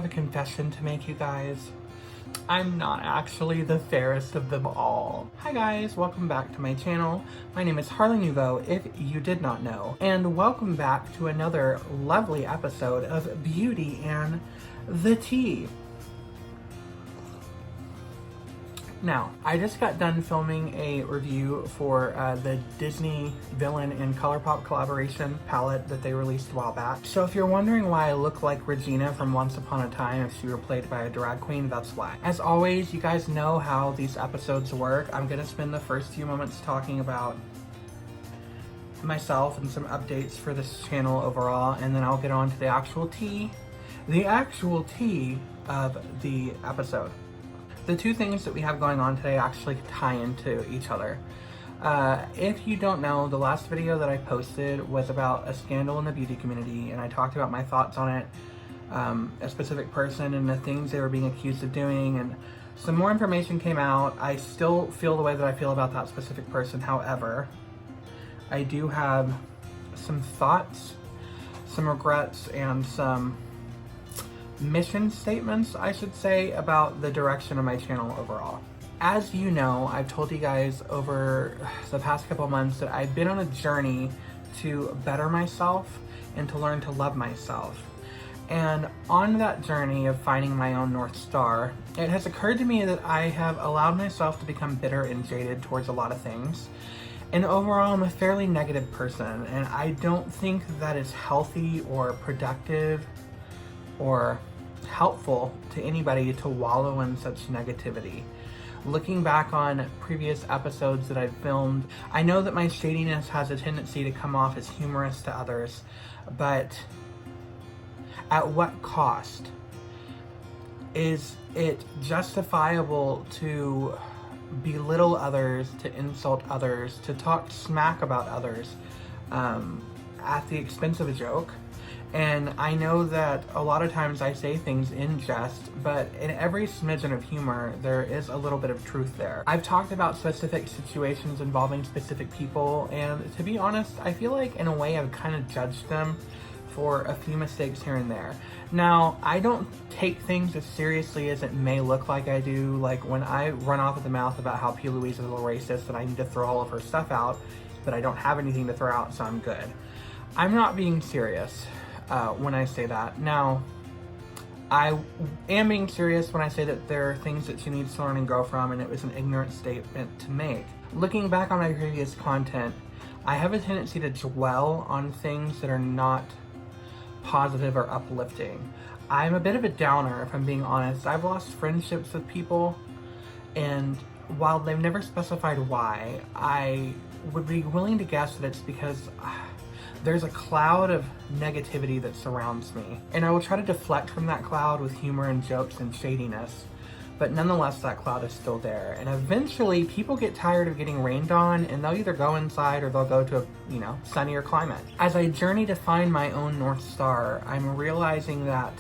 have a confession to make, you guys. I'm not actually the fairest of them all. Hi guys, welcome back to my channel. My name is Harley Nouveau, if you did not know, and welcome back to another lovely episode of Beauty and the Tea. Now, I just got done filming a review for the Disney Villain and ColourPop collaboration palette that they released a while back. So if you're wondering why I look like Regina from Once Upon a Time if she were played by a drag queen, that's why. As always, you guys know how these episodes work. I'm gonna spend the first few moments talking about myself and some updates for this channel overall, and then I'll get on to the actual tea of the episode. The two things that we have going on today actually tie into each other. If you don't know, the last video that I posted was about a scandal in the beauty community, and I talked about my thoughts on it, a specific person and the things they were being accused of doing, and some more information came out. I still feel the way that I feel about that specific person. However, I do have some thoughts, some regrets, and some mission statements, I should say, about the direction of my channel overall. As you know, I've told you guys over the past couple months that I've been on a journey to better myself and to learn to love myself. And on that journey of finding my own North Star, it has occurred to me that I have allowed myself to become bitter and jaded towards a lot of things. And overall, I'm a fairly negative person, and I don't think that it's healthy or productive or helpful to anybody to wallow in such negativity. Looking back on previous episodes that I've filmed, I know that my shadiness has a tendency to come off as humorous to others, but at what cost? Is it justifiable to belittle others, to insult others, to talk smack about others at the expense of a joke? And I know that a lot of times I say things in jest, but in every smidgen of humor, there is a little bit of truth there. I've talked about specific situations involving specific people, and to be honest, I feel like in a way I've kind of judged them for a few mistakes here and there. Now, I don't take things as seriously as it may look like I do. Like when I run off at the mouth about how P. Louise is a little racist and I need to throw all of her stuff out, but I don't have anything to throw out, so I'm good. I'm not being serious when I say that. Now, I am being serious when I say that there are things that she needs to learn and grow from, and it was an ignorant statement to make. Looking back on my previous content, I have a tendency to dwell on things that are not positive or uplifting. I'm a bit of a downer, if I'm being honest. I've lost friendships with people, and while they've never specified why, I would be willing to guess that it's because there's a cloud of negativity that surrounds me, and I will try to deflect from that cloud with humor and jokes and shadiness, but nonetheless that cloud is still there, and eventually people get tired of getting rained on, and they'll either go inside or they'll go to a sunnier climate. As I journey to find my own North Star, I'm realizing that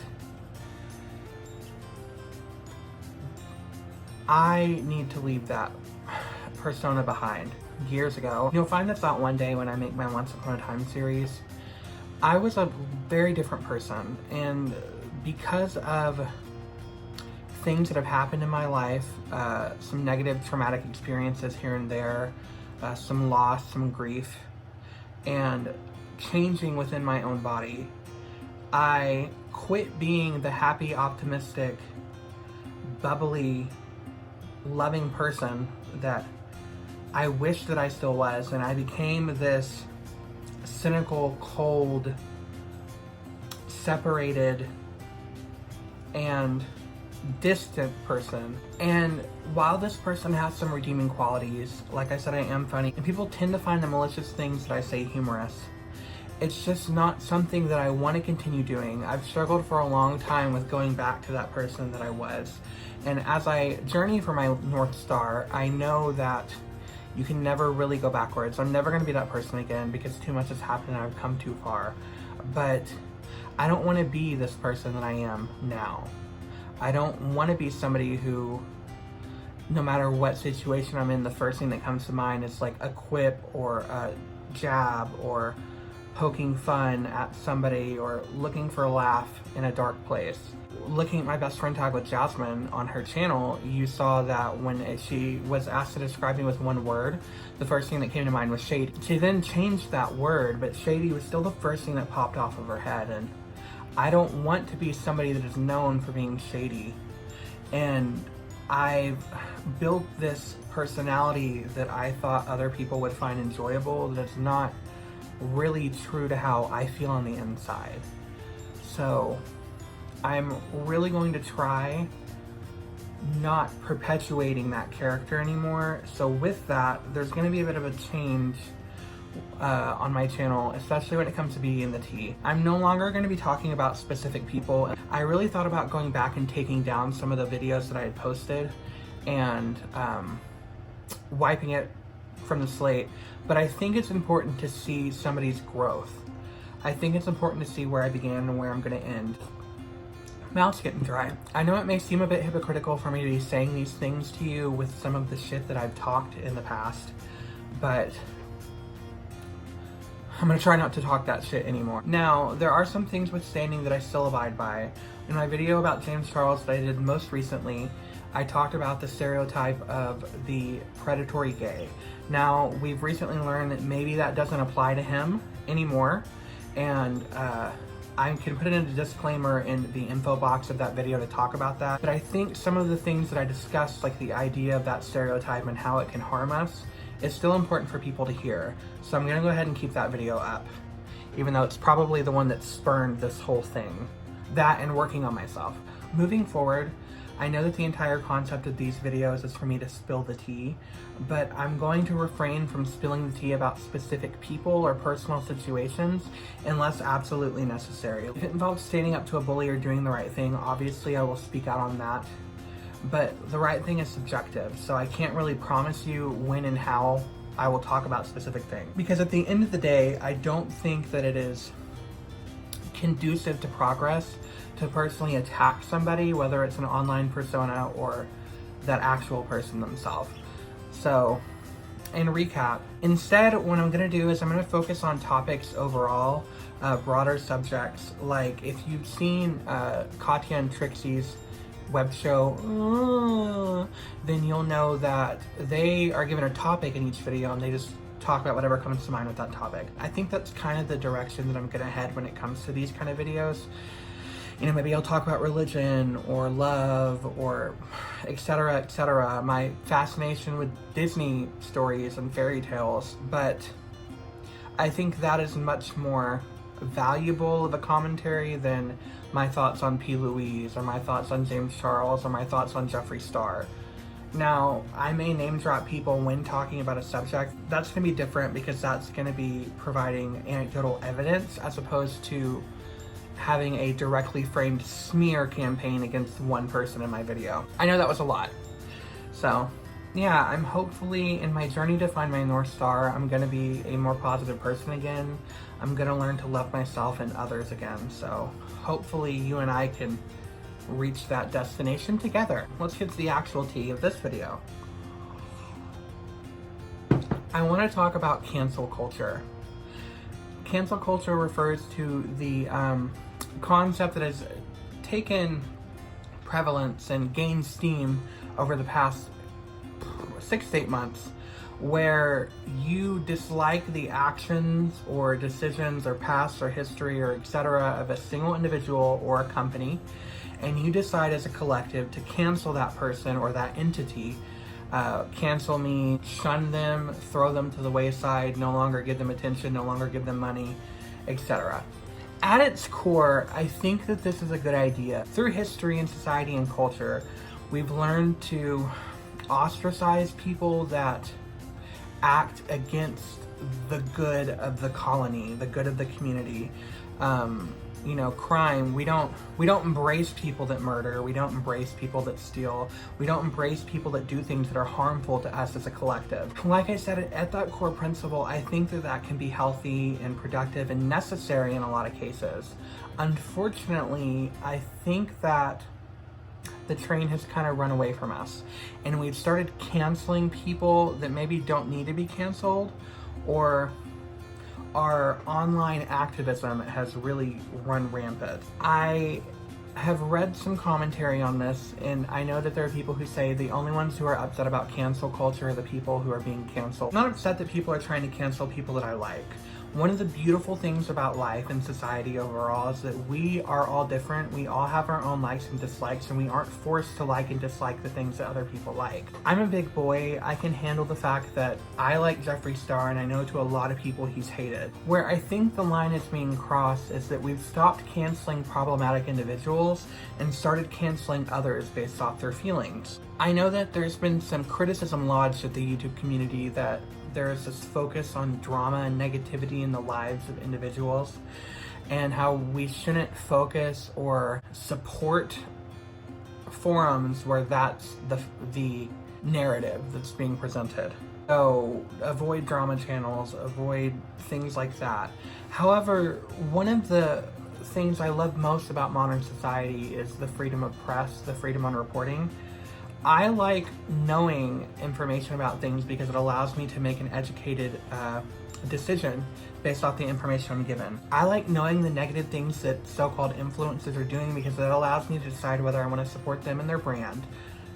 I need to leave that persona behind. Years ago, you'll find this out one day when I make my Once Upon a Time series. I was a very different person, and because of things that have happened in my life, some negative traumatic experiences here and there, some loss, some grief, and changing within my own body, I quit being the happy, optimistic, bubbly, loving person that I wish that I still was, and I became this cynical, cold, separated, and distant person. And while this person has some redeeming qualities, like I said, I am funny, and people tend to find the malicious things that I say humorous, it's just not something that I want to continue doing. I've struggled for a long time with going back to that person that I was. And as I journey for my North Star, I know that you can never really go backwards. I'm never going to be that person again because too much has happened and I've come too far. But I don't want to be this person that I am now. I don't want to be somebody who, no matter what situation I'm in, the first thing that comes to mind is like a quip or a jab or poking fun at somebody or looking for a laugh in a dark place. looking at my best friend tag with Jasmine on her channel, you saw that when she was asked to describe me with one word, the first thing that came to mind was shady. She then changed that word, but shady was still the first thing that popped off of her head. And I don't want to be somebody that is known for being shady. And I've built this personality that I thought other people would find enjoyable that's not really true to how I feel on the inside. So I'm really going to try not perpetuating that character anymore. So with that, there's going to be a bit of a change on my channel, especially when it comes to beauty and the tea. I'm no longer going to be talking about specific people. I really thought about going back and taking down some of the videos that I had posted and wiping it from the slate, but I think it's important to see somebody's growth. I think it's important to see where I began and where I'm going to end. Mouth's getting dry. I know it may seem a bit hypocritical for me to be saying these things to you with some of the shit that I've talked in the past, but I'm gonna try not to talk that shit anymore. Now, there are some things with standing that I still abide by. In my video about James Charles that I did most recently, I talked about the stereotype of the predatory gay. Now, we've recently learned that maybe that doesn't apply to him anymore, and I can put it in a disclaimer in the info box of that video to talk about that. But I think some of the things that I discussed, like the idea of that stereotype and how it can harm us, is still important for people to hear. So I'm gonna go ahead and keep that video up, even though it's probably the one that spurned this whole thing. That and working on myself. Moving forward, I know that the entire concept of these videos is for me to spill the tea, but I'm going to refrain from spilling the tea about specific people or personal situations unless absolutely necessary. If it involves standing up to a bully or doing the right thing, obviously I will speak out on that. But the right thing is subjective, so I can't really promise you when and how I will talk about specific things. Because at the end of the day, I don't think that it is conducive to progress to personally attack somebody, whether it's an online persona or that actual person themselves. So, in recap, instead what I'm gonna do is I'm gonna focus on topics overall, broader subjects, like if you've seen Katya and Trixie's web show, then you'll know that they are given a topic in each video and they just talk about whatever comes to mind with that topic. I think that's kind of the direction that I'm gonna head when it comes to these kind of videos. You know, maybe I'll talk about religion or love or etc., etc. My fascination with Disney stories and fairy tales, but I think that is much more valuable of a commentary than my thoughts on P. Louise or my thoughts on James Charles or my thoughts on Jeffree Star. Now, I may name drop people when talking about a subject. That's going to be different because that's going to be providing anecdotal evidence as opposed to having a directly framed smear campaign against one person in my video. I know that was a lot. So, yeah, I'm hopefully in my journey to find my North Star, I'm going to be a more positive person again. I'm going to learn to love myself and others again. So, hopefully you and I can reach that destination together. Let's get to the actual tea of this video. I want to talk about cancel culture. Cancel culture refers to the concept that has taken prevalence and gained steam over the past 6 to 8 months, where you dislike the actions or decisions or past or history or etc. of a single individual or a company, and you decide as a collective to cancel that person or that entity. Cancel me, shun them, throw them to the wayside, no longer give them attention, no longer give them money, etc. At its core, I think that this is a good idea. Through history and society and culture, we've learned to ostracize people that act against the good of the colony, the good of the community. You know, crime, we don't embrace people that murder, we don't embrace people that steal, we don't embrace people that do things that are harmful to us as a collective. Like I said, at that core principle, I think that that can be healthy and productive and necessary in a lot of cases. Unfortunately, I think that the train has kind of run away from us, and we've started canceling people that maybe don't need to be canceled, or our online activism has really run rampant. I have read some commentary on this, and I know that there are people who say the only ones who are upset about cancel culture are the people who are being canceled. I'm not upset that people are trying to cancel people that I like. One of the beautiful things about life and society overall is that we are all different. We all have our own likes and dislikes, and we aren't forced to like and dislike the things that other people like. I'm a big boy. I can handle the fact that I like Jeffree Star, and I know to a lot of people he's hated. Where I think the line is being crossed is that we've stopped canceling problematic individuals and started canceling others based off their feelings. I know that there's been some criticism lodged at the YouTube community that there is this focus on drama and negativity in the lives of individuals, and how we shouldn't focus or support forums where that's the narrative that's being presented. So avoid drama channels, avoid things like that. However, one of the things I love most about modern society is the freedom of press, the freedom on reporting. I like knowing information about things because it allows me to make an educated decision based off the information I'm given. I like knowing the negative things that so-called influencers are doing because it allows me to decide whether I want to support them and their brand.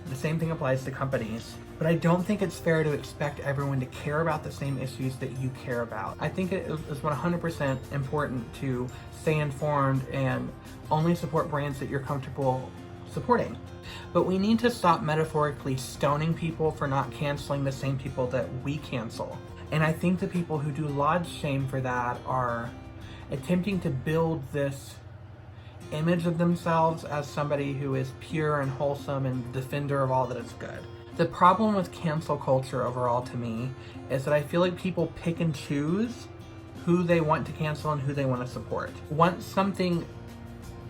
The same thing applies to companies. But I don't think it's fair to expect everyone to care about the same issues that you care about. I think it is 100% important to stay informed and only support brands that you're comfortable supporting. But we need to stop metaphorically stoning people for not canceling the same people that we cancel. And I think the people who do lodge shame for that are attempting to build this image of themselves as somebody who is pure and wholesome and defender of all that is good. The problem with cancel culture overall to me is that I feel like people pick and choose who they want to cancel and who they want to support. Once something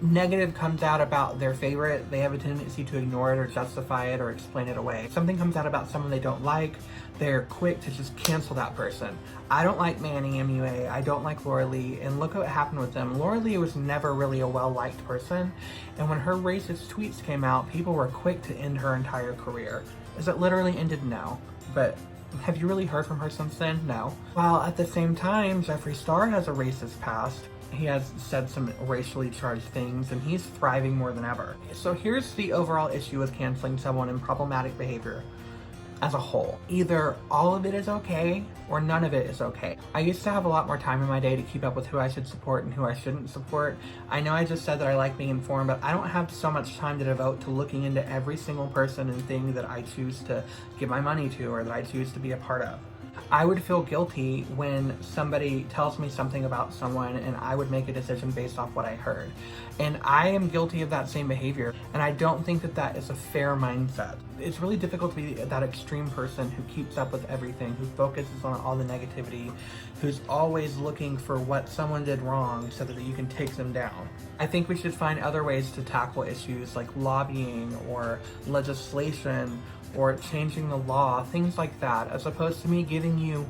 negative comes out about their favorite, they have a tendency to ignore it or justify it or explain it away. If something comes out about someone they don't like, they're quick to just cancel that person. I don't like Manny MUA, I don't like Laura Lee, and look what happened with them. Laura Lee was never really a well-liked person, and when her racist tweets came out, people were quick to end her entire career. Is it literally ended? No. But have you really heard from her since then? No. While at the same time, Jeffree Star has a racist past. He has said some racially charged things, and he's thriving more than ever. So here's the overall issue with canceling someone in problematic behavior as a whole. Either all of it is okay, or none of it is okay. I used to have a lot more time in my day to keep up with who I should support and who I shouldn't support. I know I just said that I like being informed, but I don't have so much time to devote to looking into every single person and thing that I choose to give my money to or that I choose to be a part of. I would feel guilty when somebody tells me something about someone and I would make a decision based off what I heard. And I am guilty of that same behavior, and I don't think that that is a fair mindset. It's really difficult to be that extreme person who keeps up with everything, who focuses on all the negativity, who's always looking for what someone did wrong so that you can take them down. I think we should find other ways to tackle issues like lobbying or legislation or changing the law, things like that, as opposed to me giving you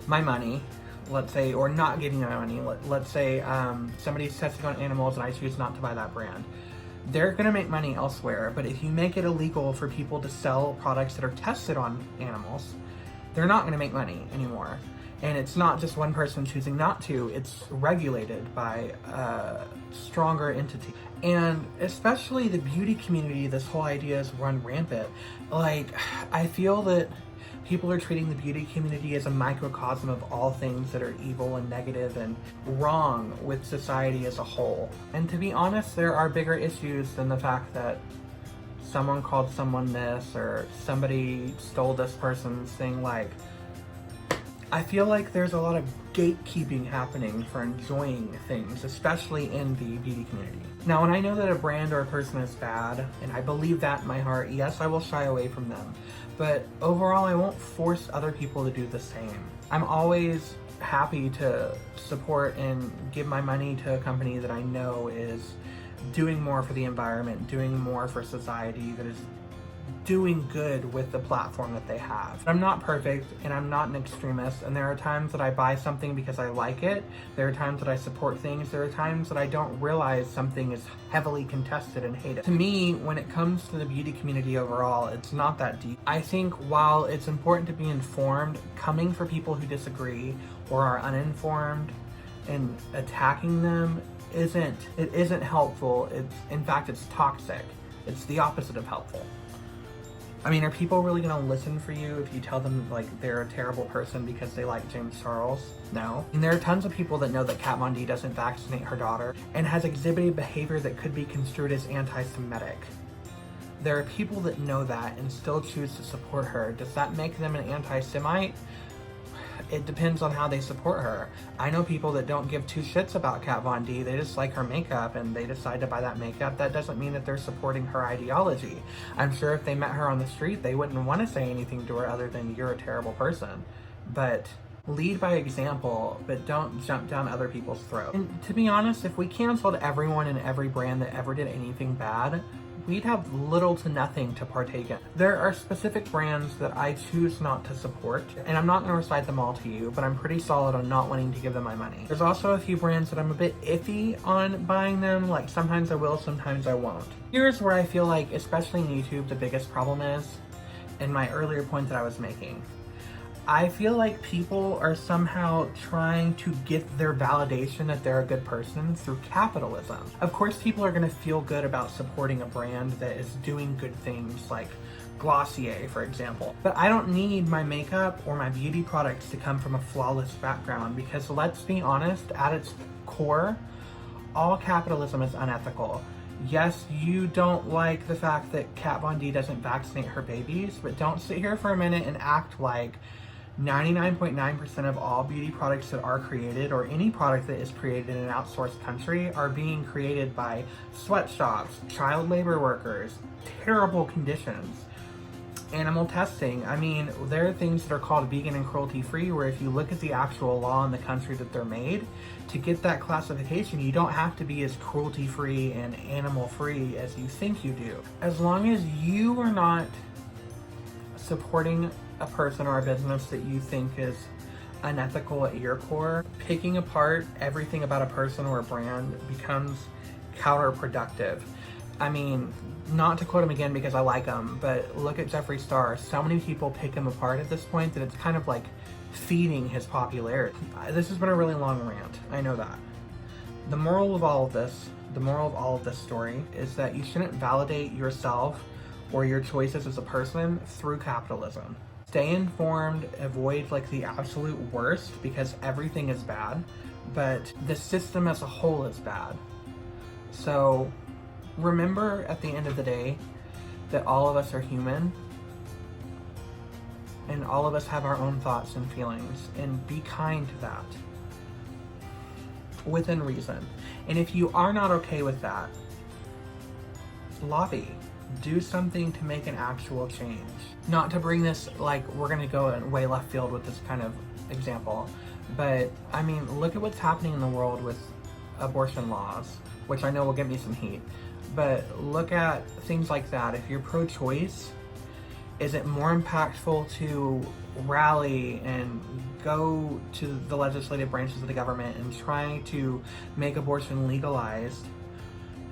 my money, let's say, or not giving you my money. Let's say somebody's testing on animals and I choose not to buy that brand. They're gonna make money elsewhere, but if you make it illegal for people to sell products that are tested on animals, they're not gonna make money anymore. And it's not just one person choosing not to, it's regulated by a stronger entity. And especially the beauty community, this whole idea is run rampant. Like, I feel that people are treating the beauty community as a microcosm of all things that are evil and negative and wrong with society as a whole. And to be honest, there are bigger issues than the fact that someone called someone this or somebody stole this person's thing. Like, I feel like there's a lot of gatekeeping happening for enjoying things, especially in the beauty community. Now, when I know that a brand or a person is bad, and I believe that in my heart, yes, I will shy away from them. But overall, I won't force other people to do the same. I'm always happy to support and give my money to a company that I know is doing more for the environment, doing more for society, that is doing good with the platform that they have. I'm not perfect and I'm not an extremist, and there are times that I buy something because I like it. There are times that I support things. There are times that I don't realize something is heavily contested and hated. To me, when it comes to the beauty community overall, it's not that deep. I think while it's important to be informed, coming for people who disagree or are uninformed and attacking them isn't helpful. In fact, it's toxic. It's the opposite of helpful. I mean, are people really gonna listen for you if you tell them like they're a terrible person because they like James Charles? No. And there are tons of people that know that Kat Von D doesn't vaccinate her daughter and has exhibited behavior that could be construed as anti-Semitic. There are people that know that and still choose to support her. Does that make them an anti-Semite? It depends on how they support her. I know people that don't give two shits about Kat Von D. They just like her makeup and they decide to buy that makeup. That doesn't mean that they're supporting her ideology. I'm sure if they met her on the street, they wouldn't want to say anything to her other than you're a terrible person. But lead by example, but don't jump down other people's throats. And to be honest, if we canceled everyone and every brand that ever did anything bad, we'd have little to nothing to partake in. There are specific brands that I choose not to support, and I'm not going to recite them all to you, but I'm pretty solid on not wanting to give them my money. There's also a few brands that I'm a bit iffy on buying them, like sometimes I will, sometimes I won't. Here's where I feel like, especially in YouTube, the biggest problem is, in my earlier point that I was making. I feel like people are somehow trying to get their validation that they're a good person through capitalism. Of course, people are going to feel good about supporting a brand that is doing good things, like Glossier, for example. But I don't need my makeup or my beauty products to come from a flawless background, because let's be honest, at its core, all capitalism is unethical. Yes, you don't like the fact that Kat Von D doesn't vaccinate her babies, but don't sit here for a minute and act like 99.9% of all beauty products that are created, or any product that is created in an outsourced country, are being created by sweatshops, child labor workers, terrible conditions, animal testing. I mean, there are things that are called vegan and cruelty-free, where if you look at the actual law in the country that they're made, to get that classification, you don't have to be as cruelty-free and animal-free as you think you do. As long as you are not supporting a person or a business that you think is unethical at your core, picking apart everything about a person or a brand becomes counterproductive. I mean, not to quote him again because I like him, but look at Jeffree Star. So many people pick him apart at this point that it's kind of like feeding his popularity. This has been a really long rant, I know that. The moral of all of this story is that you shouldn't validate yourself or your choices as a person through capitalism. Stay informed, avoid like the absolute worst, because everything is bad, but the system as a whole is bad. So remember at the end of the day that all of us are human, and all of us have our own thoughts and feelings, and be kind to that within reason. And if you are not okay with that, lobby. Do something to make an actual change. Not to bring this, like, we're gonna go way left field with this kind of example, but I mean, look at what's happening in the world with abortion laws, which I know will get me some heat, but look at things like that. If you're pro-choice, is it more impactful to rally and go to the legislative branches of the government and try to make abortion legalized?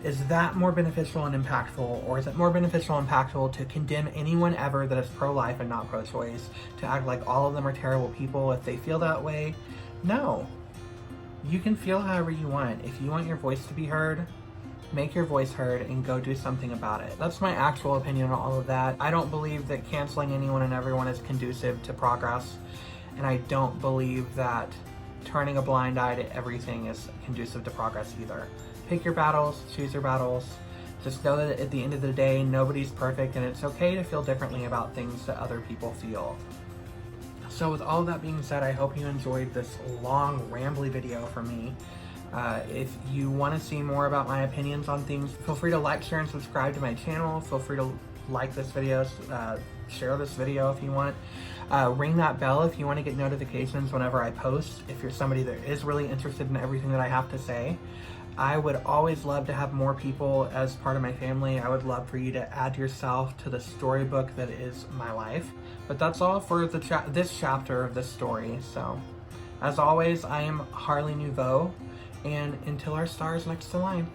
Is that more beneficial and impactful, or is it more beneficial and impactful to condemn anyone ever that is pro-life and not pro-choice, to act like all of them are terrible people if they feel that way? No. You can feel however you want. If you want your voice to be heard, make your voice heard and go do something about it. That's my actual opinion on all of that. I don't believe that canceling anyone and everyone is conducive to progress, and I don't believe that turning a blind eye to everything is conducive to progress either. Pick your battles, choose your battles. Just know that at the end of the day, nobody's perfect, and it's okay to feel differently about things that other people feel. So with all that being said, I hope you enjoyed this long, rambly video from me. If you want to see more about my opinions on things, feel free to like, share, and subscribe to my channel. Feel free to like this video, share this video if you want. Ring that bell if you want to get notifications whenever I post, if you're somebody that is really interested in everything that I have to say. I would always love to have more people as part of my family. I would love for you to add yourself to the storybook that is my life. But that's all for this chapter of this story. So, as always, I am Harley Nouveau, and until our stars next align.